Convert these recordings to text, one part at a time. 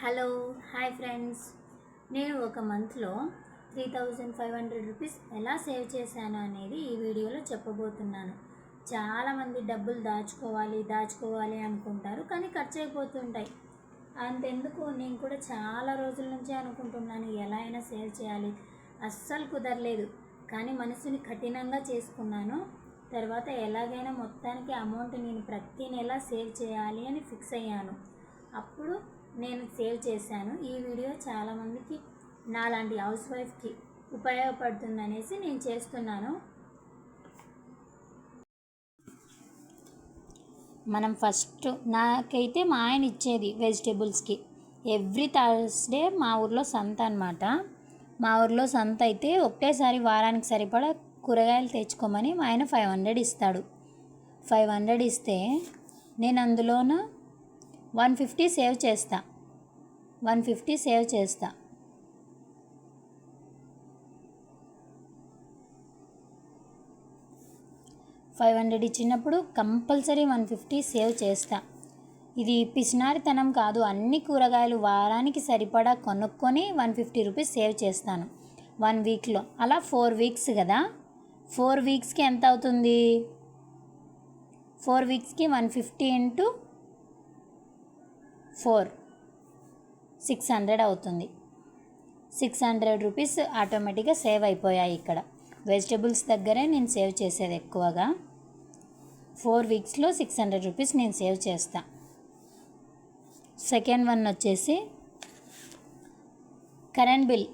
Hello hi friends. నేను ఒక మంత్లో 3500 రూపీస్ ఎలా సేవ్ చేశాను అనేది ఈ వీడియోలో చెప్పబోతున్నాను. చాలామంది డబ్బులు దాచుకోవాలి అనుకుంటారు, కానీ ఖర్చు అయిపోతుంటాయి. అంతెందుకు, నేను కూడా చాలా రోజుల నుంచి అనుకుంటున్నాను ఎలా అయినా సేవ్ చేయాలి, అస్సలు కుదరలేదు. కానీ మనసుని కఠినంగా చేసుకున్నాను. తర్వాత ఎలాగైనా మొత్తానికి అమౌంట్ నేను ప్రతి నెల సేవ్ చేయాలి అని ఫిక్స్ అయ్యాను. అప్పుడు నేను సేవ్ చేశాను. ఈ వీడియో చాలామందికి, నాలాంటి హౌస్ వైఫ్కి ఉపయోగపడుతుందనేసి నేను చేస్తున్నాను. మనం ఫస్ట్, నాకైతే మా ఆయన ఇచ్చేది వెజిటేబుల్స్కి ఎవ్రీ థర్స్డే మా ఊర్లో సంత అనమాట. మా ఊర్లో సంత అయితే ఒకటేసారి వారానికి సరిపడా కూరగాయలు తెచ్చుకోమని మా ఆయన 500 ఇస్తాడు. 500 ఇస్తే నేను అందులోన 150 సేవ్ చేస్తా. 150 సేవ్ చేస్తా. $500 ఇచ్చినప్పుడు కంపల్సరీ 150 సేవ్ చేస్తా. ఇది పిసినారితనం కాదు. అన్ని కూరగాయలు వారానికి సరిపడా కొనుక్కొని 150 రూపీస్ సేవ్ చేస్తాను 1 వీక్లో. అలా 4 వీక్స్ కదా. 4 వీక్స్కి ఎంత అవుతుంది? 4 వీక్స్కి 150 ఇంటూ 4 600 అవుతుంది. 600 రూపీస్ ఆటోమేటిక్గా సేవ్ అయిపోయాయి. ఇక్కడ వెజిటేబుల్స్ దగ్గరే నేను సేవ్ చేసేది ఎక్కువగా. 4 వీక్స్లో 600 రూపీస్ నేను సేవ్ చేస్తా. సెకండ్ వన్ వచ్చేసి కరెంట్ బిల్.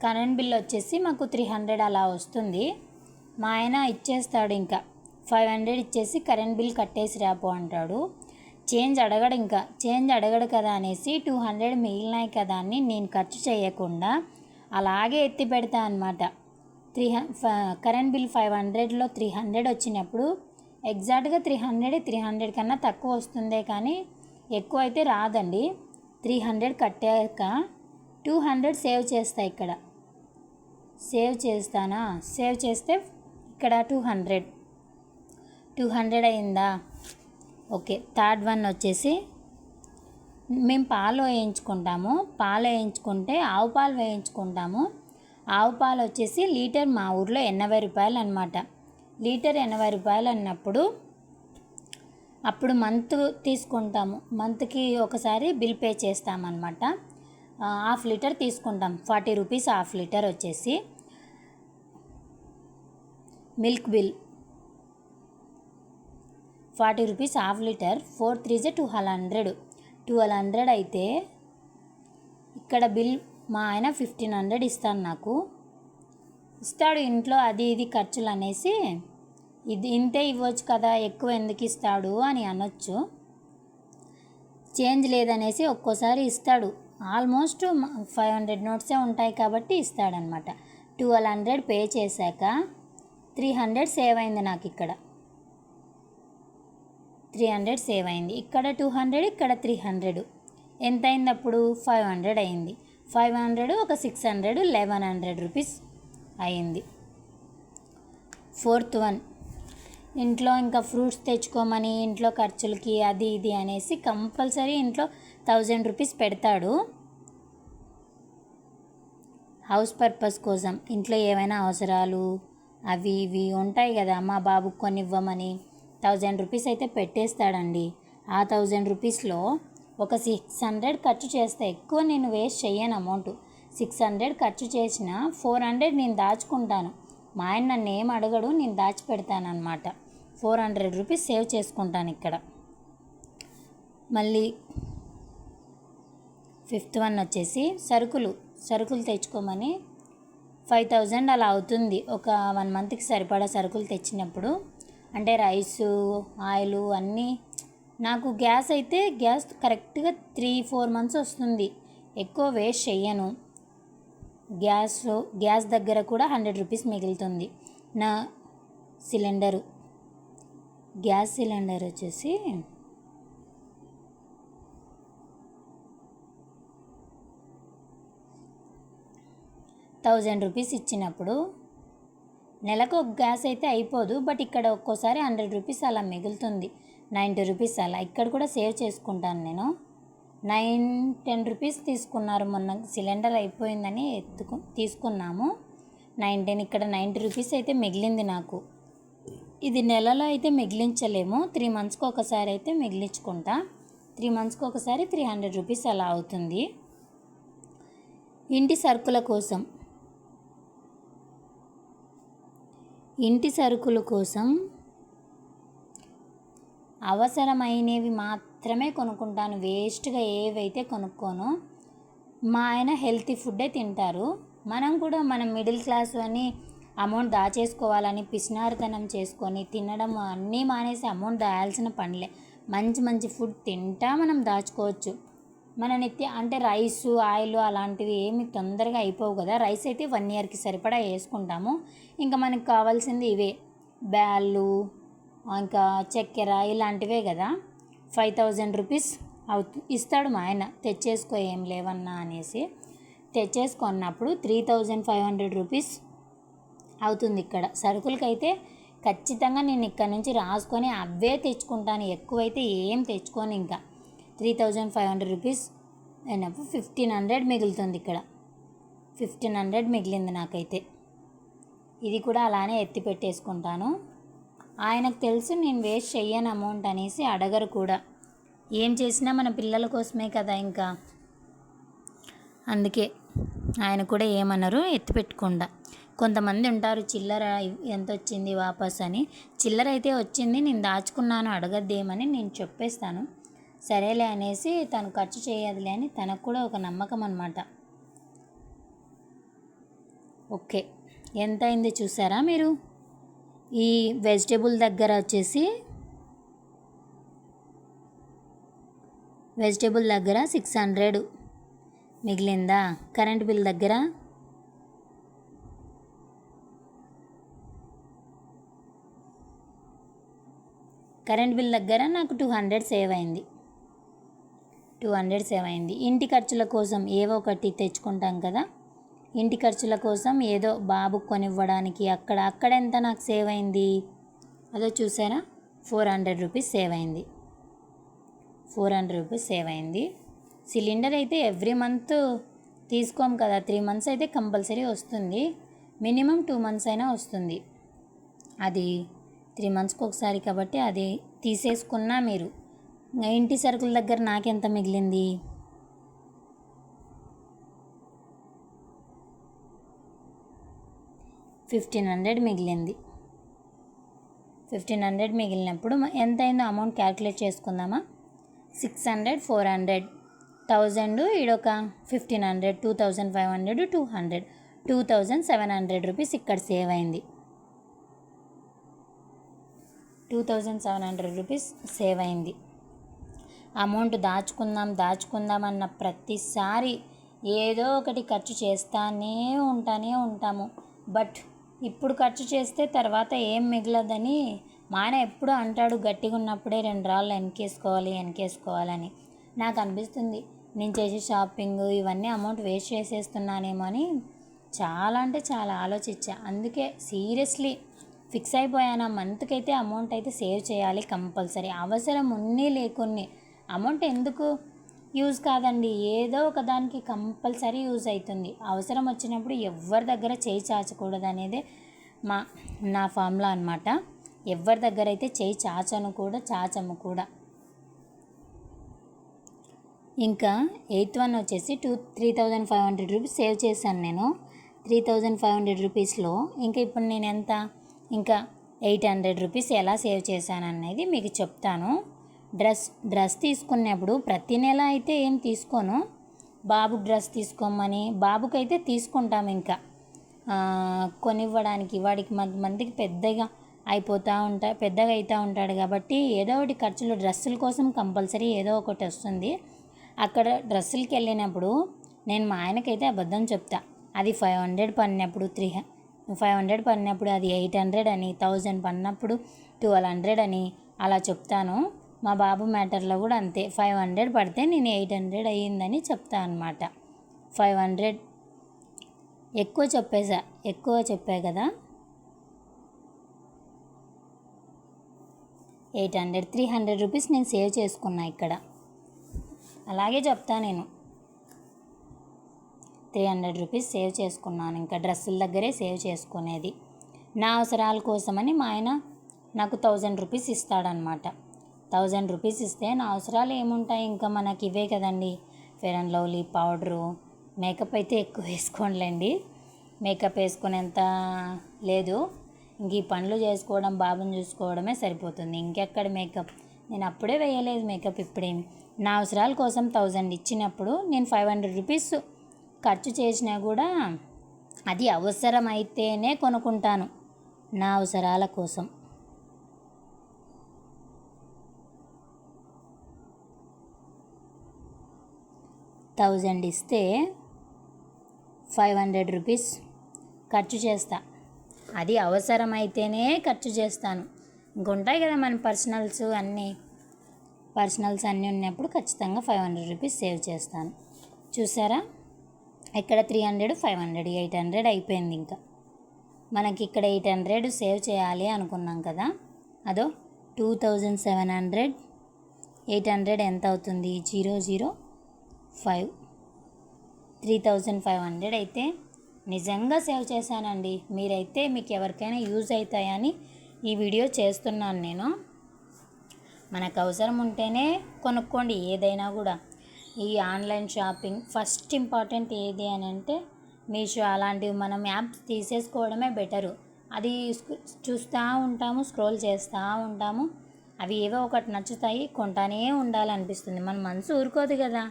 కరెంట్ బిల్ వచ్చేసి మాకు 300 అలా వస్తుంది. మా ఆయన ఇచ్చేస్తాడు, ఇంకా 500 ఇచ్చేసి కరెంట్ బిల్ కట్టేసి రాపో అంటాడు. చేంజ్ అడగడు కదా అనేసి 200 మిగిలినాయి కదా అని నేను ఖర్చు చేయకుండా అలాగే ఎత్తి పెడతా అనమాట. కరెంట్ బిల్ 500లో 300 వచ్చినప్పుడు ఎగ్జాక్ట్గా 300 కన్నా తక్కువ వస్తుందే కానీ ఎక్కువ అయితే రాదండి. 300 కట్టాక 200 సేవ్ చేస్తా. ఇక్కడ సేవ్ చేస్తానా? సేవ్ చేస్తే ఇక్కడ 200 అయిందా? ఓకే. థర్డ్ వన్ వచ్చేసి మేము పాలు వేయించుకుంటే ఆవు పాలు వేయించుకుంటాము. ఆవు పాలు వచ్చేసి లీటర్ మా ఊర్లో 80 రూపాయలు అనమాట. లీటర్ 80 రూపాయలు అన్నప్పుడు అప్పుడు మంత్ తీసుకుంటాము. మంత్కి ఒకసారి బిల్ పే చేస్తామన్నమాట. హాఫ్ లీటర్ తీసుకుంటాం. 40 రూపీస్ హాఫ్ లీటర్ వచ్చేసి. Milk bill 40 rupees half litre. 4 3 1200 అయితే ఇక్కడ బిల్ మా ఆయన 1500 ఇస్తాడు. ఇస్తాడు ఇంట్లో అది ఇది ఖర్చులు అనేసి. ఇది ఇంతే ఇవ్వచ్చు కదా, ఎక్కువ ఎందుకు ఇస్తాడు అని అనొచ్చు. చేంజ్ లేదనేసి ఒక్కోసారి ఇస్తాడు. ఆల్మోస్ట్ 500 నోట్సే ఉంటాయి కాబట్టి ఇస్తాడనమాట. 1200 పే చేశాక 300 సేవ్ అయింది నాకు. ఇక్కడ 300 సేవ్ అయింది. ఇక్కడ 200, ఇక్కడ 300. ఎంత అయింది అప్పుడు? 500 అయింది. 500 ఒక 600, 1100 రూపీస్ అయింది. ఫోర్త్ వన్, ఇంట్లో ఇంకా ఫ్రూట్స్ తెచ్చుకోమని ఇంట్లో ఖర్చులకి అది ఇది అనేసి కంపల్సరీ ఇంట్లో 1000 రూపీస్ పెడతాడు. హౌస్ పర్పస్ కోసం ఇంట్లో ఏమైనా అవసరాలు అవి ఇవి ఉంటాయి కదా, మా బాబుకి కొన్ని ఇవ్వమని 1000 రూపీస్ అయితే పెట్టేస్తాడండి. ఆ 1000 రూపీస్లో ఒక 600 ఖర్చు చేస్తే, ఎక్కువ నేను వేస్ట్ చెయ్యను అమౌంట్. 600 ఖర్చు చేసిన 400 నేను దాచుకుంటాను. మా ఆయన నన్ను ఏం అడగడు, నేను దాచిపెడతాను అనమాట. 400 రూపీస్ సేవ్ చేసుకుంటాను ఇక్కడ. మళ్ళీ ఫిఫ్త్ వన్ వచ్చేసి సరుకులు తెచ్చుకోమని 5000 అలా అవుతుంది. ఒక 1 మంత్కి సరిపడా సరుకులు తెచ్చినప్పుడు, అంటే రైసు, ఆయిలు అన్నీ. నాకు గ్యాస్ కరెక్ట్గా 3-4 మంత్స్ వస్తుంది. ఎక్కువ వేస్ట్ చెయ్యను. గ్యాస్ దగ్గర కూడా 100 రూపీస్ మిగులుతుంది. నా గ్యాస్ సిలిండర్ వచ్చేసి 1000 రూపీస్ ఇచ్చినప్పుడు నెలకు ఒక గ్యాస్ అయితే అయిపోదు, బట్ ఇక్కడ ఒక్కోసారి 100 రూపీస్ అలా మిగులుతుంది, 90 రూపీస్ అలా. ఇక్కడ కూడా సేవ్ చేసుకుంటాను నేను. 9-10 రూపీస్ తీసుకున్నారు మొన్న, సిలిండర్ అయిపోయిందని తీసుకున్నాము. 9-10, ఇక్కడ 90 రూపీస్ అయితే మిగిలింది నాకు. ఇది నెలలో అయితే మిగిలించలేము, 3 మంత్స్కి ఒకసారి అయితే మిగిలించుకుంటా. 3 మంత్స్కి ఒకసారి 300 రూపీస్ అలా అవుతుంది. ఇంటి సరుకుల కోసం అవసరమైనవి మాత్రమే కొనుక్కుంటాను, వేస్ట్గా ఏవైతే కొనుక్కోను. మా ఆయన హెల్తీ ఫుడ్డే తింటారు. మనం మిడిల్ క్లాస్ అని అమౌంట్ దాచేసుకోవాలని పిసినారితనం చేసుకొని తినడం అన్నీ మానేసి అమౌంట్ దాయాల్సిన పనిలే. మంచి మంచి ఫుడ్ తింటా మనం దాచుకోవచ్చు. మన అంటే రైసు, ఆయిల్ అలాంటివి ఏమి తొందరగా అయిపోవు కదా. రైస్ అయితే 1 ఇయర్కి సరిపడా వేసుకుంటాము. ఇంకా మనకు కావాల్సింది ఇవే, బ్యాళ్ళు, ఇంకా చక్కెర, ఇలాంటివే కదా. 5000 రూపీస్ ఇస్తాడు మా ఆయన, తెచ్చేసుకో ఏం లేవన్నా అనేసి. తెచ్చేసుకున్నప్పుడు 3500 రూపీస్ అవుతుంది. ఇక్కడ సరుకులకైతే ఖచ్చితంగా నేను ఇక్కడ నుంచి రాసుకొని అవే తెచ్చుకుంటాను, ఎక్కువైతే ఏం తెచ్చుకోను. ఇంకా 3500 రూపీస్ అయినప్పుడు 1500 మిగులుతుంది. ఇక్కడ 1500 మిగిలింది నాకైతే. ఇది కూడా అలానే ఎత్తి పెట్టేసుకుంటాను. ఆయనకు తెలుసు నేను వేస్ట్ చెయ్యను అమౌంట్ అనేసి, అడగరు కూడా. ఏం చేసినా మన పిల్లల కోసమే కదా, ఇంకా అందుకే ఆయన కూడా ఏమన్నారు, ఎత్తి పెట్టుకుండా. కొంతమంది ఉంటారు చిల్లర ఎంత వచ్చింది వాపస్ అని. చిల్లర అయితే వచ్చింది, నేను దాచుకున్నాను, అడగద్దేమని నేను చెప్పేస్తాను. సరేలే అనేసి తను ఖర్చు చేయదులే అని తనకు కూడా ఒక నమ్మకం అన్నమాట. ఓకే, ఎంత అయింది చూసారా మీరు? ఈ వెజిటేబుల్ దగ్గర వచ్చేసి 600 మిగిలిందా. కరెంట్ బిల్ దగ్గర నాకు 200 సేవ్ అయింది. ఇంటి ఖర్చుల కోసం ఏవో ఒకటి తెచ్చుకుంటాం కదా, ఇంటి ఖర్చుల కోసం ఏదో బాబు కొనివ్వడానికి అక్కడ ఎంత నాకు సేవ్ అయింది అదో చూసారా, 400 రూపీస్ సేవ్ అయింది. 400 రూపీస్ సేవ్ అయింది. సిలిండర్ అయితే ఎవ్రీ మంత్ తీసుకోం కదా, 3 మంత్స్ అయితే కంపల్సరీ వస్తుంది, మినిమం 2 మంత్స్ అయినా వస్తుంది. అది 3 మంత్స్కి ఒకసారి కాబట్టి అది తీసేసుకున్నా మీరు. ఇంటి సరుకుల దగ్గర నాకెంత మిగిలింది, 1500 మిగిలింది. 1500 మిగిలినప్పుడు ఎంత అయిందో అమౌంట్ క్యాల్కులేట్ చేసుకుందామా. 600, 400, 1000, ఈడొక 1500, 2500, 200, 2700 రూపీస్ ఇక్కడ సేవ్ అయింది. 2700 రూపీస్ సేవ్ అయింది. అమౌంట్ దాచుకుందాం అన్న ప్రతిసారి ఏదో ఒకటి ఖర్చు చేస్తానే ఉంటాము. బట్ ఇప్పుడు ఖర్చు చేస్తే తర్వాత ఏం మిగలదని మా ఆయన ఎప్పుడూ అంటాడు, గట్టిగా ఉన్నప్పుడే 2 రాళ్ళు వెనకేసుకోవాలని. నాకు అనిపిస్తుంది నేను చేసే షాపింగ్ ఇవన్నీ అమౌంట్ వేస్ట్ చేసేస్తున్నానేమో అని చాలా అంటే చాలా ఆలోచించా. అందుకే సీరియస్లీ ఫిక్స్ అయిపోయాను, మంత్కి అయితే అమౌంట్ అయితే సేవ్ చేయాలి కంపల్సరీ. అవసరం ఉన్ని లేకున్ని అమౌంట్ ఎందుకు యూజ్ కాదండి, ఏదో ఒక దానికి కంపల్సరీ యూజ్ అవుతుంది. అవసరం వచ్చినప్పుడు ఎవరి దగ్గర చేయి చాచకూడదు అనేది నా ఫార్ములా అనమాట. ఎవరి దగ్గర అయితే చేయి చాచము కూడా. ఇంకా 8th వన్ వచ్చేసి 3500 రూపీస్ సేవ్ చేశాను నేను. 3500 రూపీస్లో ఇంకా ఇప్పుడు నేను ఇంకా 800 రూపీస్ ఎలా సేవ్ చేశాను అనేది మీకు చెప్తాను. డ్రెస్ తీసుకున్నప్పుడు ప్రతి నెల అయితే ఏం తీసుకోను, బాబుకి డ్రెస్ తీసుకోమని బాబుకైతే తీసుకుంటాం. ఇంకా కొనివ్వడానికి వాడికి మందికి పెద్దగా అవుతూ ఉంటాడు కాబట్టి ఏదో ఒకటి ఖర్చులు డ్రెస్సుల కోసం కంపల్సరీ ఏదో ఒకటి వస్తుంది. అక్కడ డ్రెస్సులకి వెళ్ళినప్పుడు నేను మా ఆయనకైతే అబద్ధం చెప్తా. అది 500 పడినప్పుడు 500 పడినప్పుడు అది 800 అని, 1000 పడినప్పుడు 1200 అని అలా చెప్తాను. మా బాబు మ్యాటర్లో కూడా అంతే, 500 పడితే నేను 800 అయ్యిందని చెప్తా అనమాట. 500 ఎక్కువ చెప్పా కదా. 800 300 రూపీస్ నేను సేవ్ చేసుకున్నా ఇక్కడ. అలాగే చెప్తా నేను 300 రూపీస్ సేవ్ చేసుకున్నాను. ఇంకా డ్రెస్సుల దగ్గరే సేవ్ చేసుకునేది. నా అవసరాల కోసమని మా ఆయన నాకు 1000 రూపీస్ ఇస్తాడనమాట. 1000 రూపీస్ ఇస్తే నా అవసరాలు ఏముంటాయి, ఇంకా మనకి ఇవే కదండి. Fair and lovely, powder, makeup అయితే ఎక్కువ వేసుకోండి. మేకప్ వేసుకునేంత లేదు. ఇంక ఈ పనులు చేసుకోవడం, బాబుని చూసుకోవడమే సరిపోతుంది. ఇంకెక్కడ మేకప్, నేను అప్పుడే వేయలేదు మేకప్ ఇప్పుడేమి. నా అవసరాల కోసం 1000 ఇచ్చినప్పుడు నేను 500 రూపీస్ ఖర్చు చేసినా కూడా అది అవసరమైతేనే కొనుక్కుంటాను, నా అవసరాల కోసం. $1000 ఇస్తే 500 రూపీస్ ఖర్చు చేస్తా. అది అవసరమైతేనే ఖర్చు చేస్తాను. ఇంకొంటాయి కదా మన పర్సనల్స్ అన్నీ ఉన్నప్పుడు ఖచ్చితంగా 500 రూపీస్ సేవ్ చేస్తాను. చూసారా, ఇక్కడ 300 500 800 అయిపోయింది. ఇంకా మనకి ఇక్కడ 800 సేవ్ చేయాలి అనుకున్నాం కదా. అదో 2700 800 ఎంత అవుతుంది, 005 3500 అయితే నిజంగా సేవ్ చేశానండి. మీరైతే మీకు ఎవరికైనా యూజ్ అవుతాయని ఈ వీడియో చేస్తున్నాను నేను. మనకు అవసరం ఉంటేనే కొనుక్కోండి ఏదైనా కూడా. ఈ ఆన్లైన్ షాపింగ్ ఫస్ట్ ఇంపార్టెంట్ ఏది అని అంటే మీషో అలాంటివి మనం యాప్స్ తీసేసుకోవడమే బెటరు. అది చూస్తూ ఉంటాము, స్క్రోల్ చేస్తూ ఉంటాము, అవి ఏవో ఒకటి నచ్చుతాయి, కొంటానే ఉండాలనిపిస్తుంది. మన మనసు ఊరుకోదు కదా,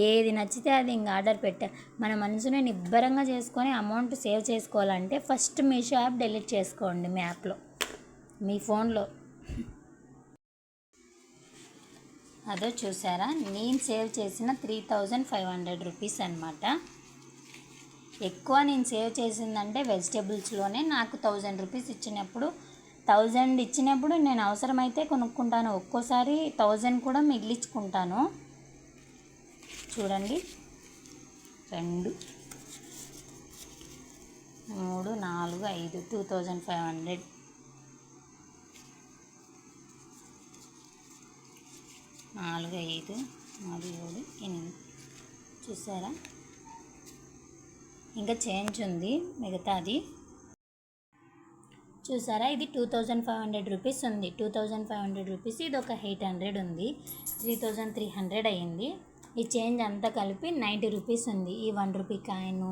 ఏది నచ్చితే అది ఇంకా ఆర్డర్ మన మనసుని నిబ్బరంగా చేసుకొని అమౌంట్ సేవ్ చేసుకోవాలంటే ఫస్ట్ మీషో యాప్ డిలీట్ చేసుకోండి మీ యాప్లో, మీ ఫోన్లో. అదో చూసారా, నేను సేవ్ చేసిన 3500 రూపీస్ అనమాట. ఎక్కువ నేను సేవ్ చేసిందంటే వెజిటేబుల్స్లోనే. నాకు 1000 రూపీస్ ఇచ్చినప్పుడు 1000 ఇచ్చినప్పుడు నేను అవసరమైతే కొనుక్కుంటాను, ఒక్కోసారి 1000 కూడా మిగిలించుకుంటాను. చూడండి, 2 3 4 5 2500 4 5 6 7 8 చూసారా. ఇంకా చేంజ్ ఉంది మిగతాది. చూసారా, ఇది 2500 రూపీస్ ఉంది. 2500 రూపీస్, ఇది ఒక 800 ఉంది, 3300 అయ్యింది. ఈ చేంజ్ అంతా కలిపి 90 రూపీస్ ఉంది. ఈ 1 రూపీ కాయిను,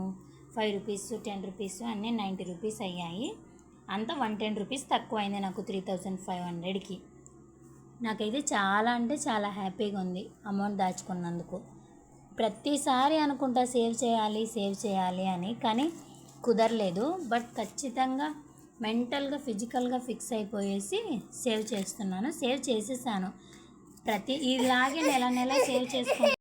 5 రూపీస్ 10 రూపీస్ అన్నీ 90 రూపీస్ అయ్యాయి. అంతా 110 రూపీస్ తక్కువ అయింది నాకు 3500కి. నాకైతే చాలా అంటే చాలా హ్యాపీగా ఉంది అమౌంట్ దాచుకున్నందుకు. ప్రతిసారి అనుకుంటా సేవ్ చేయాలి అని, కానీ కుదరలేదు. బట్ ఖచ్చితంగా మెంటల్గా ఫిజికల్గా ఫిక్స్ అయిపోయేసి సేవ్ చేస్తున్నాను, సేవ్ చేసేసాను. ఇలాగే నెల సేవ్ చేసుకుంటాను.